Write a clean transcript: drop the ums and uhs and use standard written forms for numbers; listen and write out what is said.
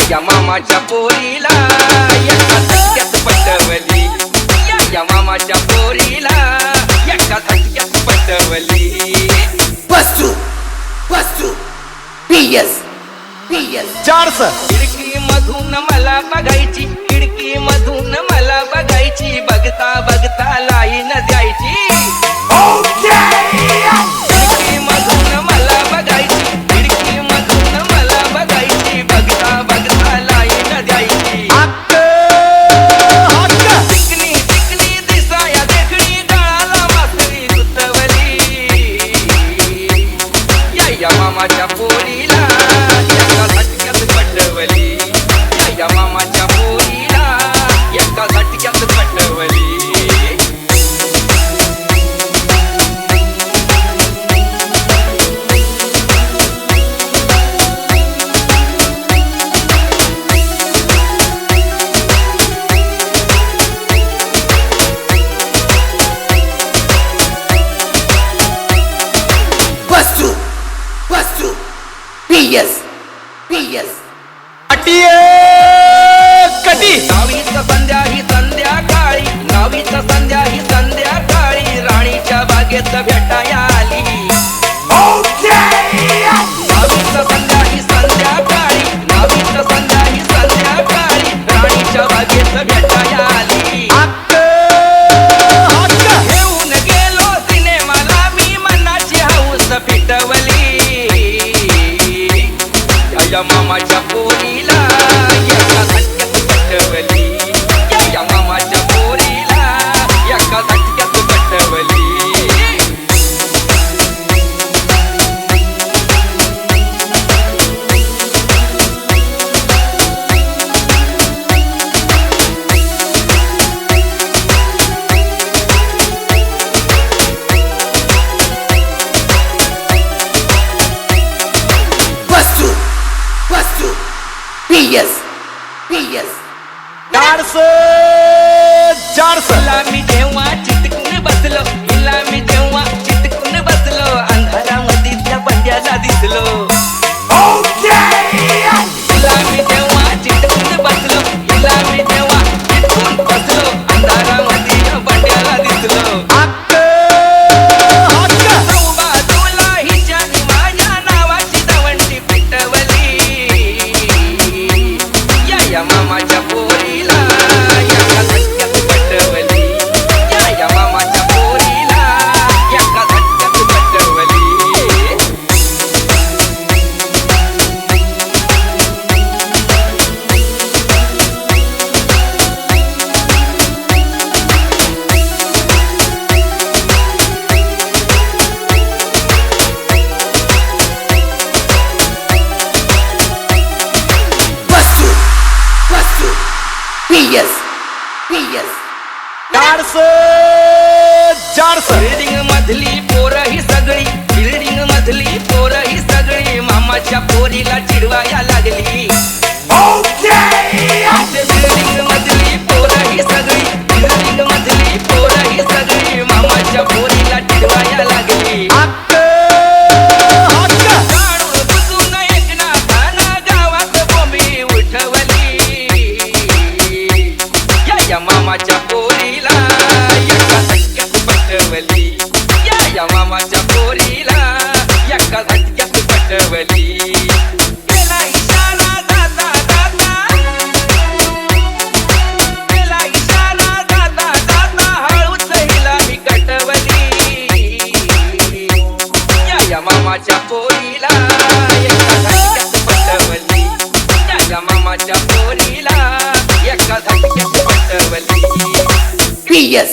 या मामाच्या पोरीला एका धक्क्यात पटवली, या मामाच्या पोरीला एका धक्क्यात पटवली. वस्तू वस्तू PS PS 400. खिडकी मधून मला बघायची, खिडकी मधून मला बघायची, बघता बघता लाईन द्यायची. खिडकी मधून मला बघायची, खिडकी मधून मला बघायची, बघता बघता लाईन द्यायची. चिकनी चिकनी दिसाया देखणी, गळाला मासळी गुतवली. या मामाच्या पोरीला एका झटक्यात पटवली, या मामाच्या पोरीला एका झटक्यात पटवली. वस्तू वस्तू PS PS कटी नावीचं संध्या ही संध्याकाळी, नावीचं संध्या ही संध्याकाळी, राणीच्या बागेत भेटाया आली. नावीचं संध्या ही संध्याकाळी, नावीचं संध्या ही संध्याकाळी, राणीच्या बागेत भेटाया आली. घेऊन गेलो सिनेमाला मी, मनाची हौस फिटवली. या मामाच्या पोरीला एका धक्क्यात पटवली, या मामाच्या पोरीला एका धक्क्यात पटवली. वस्तू वस्तू PS PS 400. हिला मी जेव्हा चिटकून बसलो, हिला मी जेव्हा चिटकून बसलो, अंधारामध्ये त्या बंड्याला दिसलो. हिला मी जेव्हा चिटकून बसलो, हिला मी जेव्हा चिटकून बसलो, अंधारामध्ये त्या बंड्याला दिसलो. बाजूला हिच्याने माझ्या नावाची दवंडी पिटवली. या मामाच्या पोरीला एका धक्क्यात पटवली, या मामाच्या पोरीला एका धक्क्यात पटवली. वस्तू वस्तू PS PS 400. बिल्डिंग मधली पोरं ही सगळी, बिल्डिंग मधली पोरं ही सगळी, मामाच्या पोरीला चिडवाया लागली. बिल्डिंग मधली पोरं ही सगळी, बिल्डिंग मधली पोरं ही सगळी, मामाच्या पोरीला चिडवाया लागली. काढून बुजून एकनाथानं गावात बोंबी उठवली. या मामाच्या पोरीला एका धक्क्यात पटवली, या मामाच्या पोरीला एका धक्क्यात पटवली. केला इशारा दादा दादा, केला इशारा दादा दादा, हळूच हिला मी कटवली. या मामाच्या पोरीला एका धक्क्यात पटवली, या मामाच्या पोरीला एका धक्क्यात पटवली. PS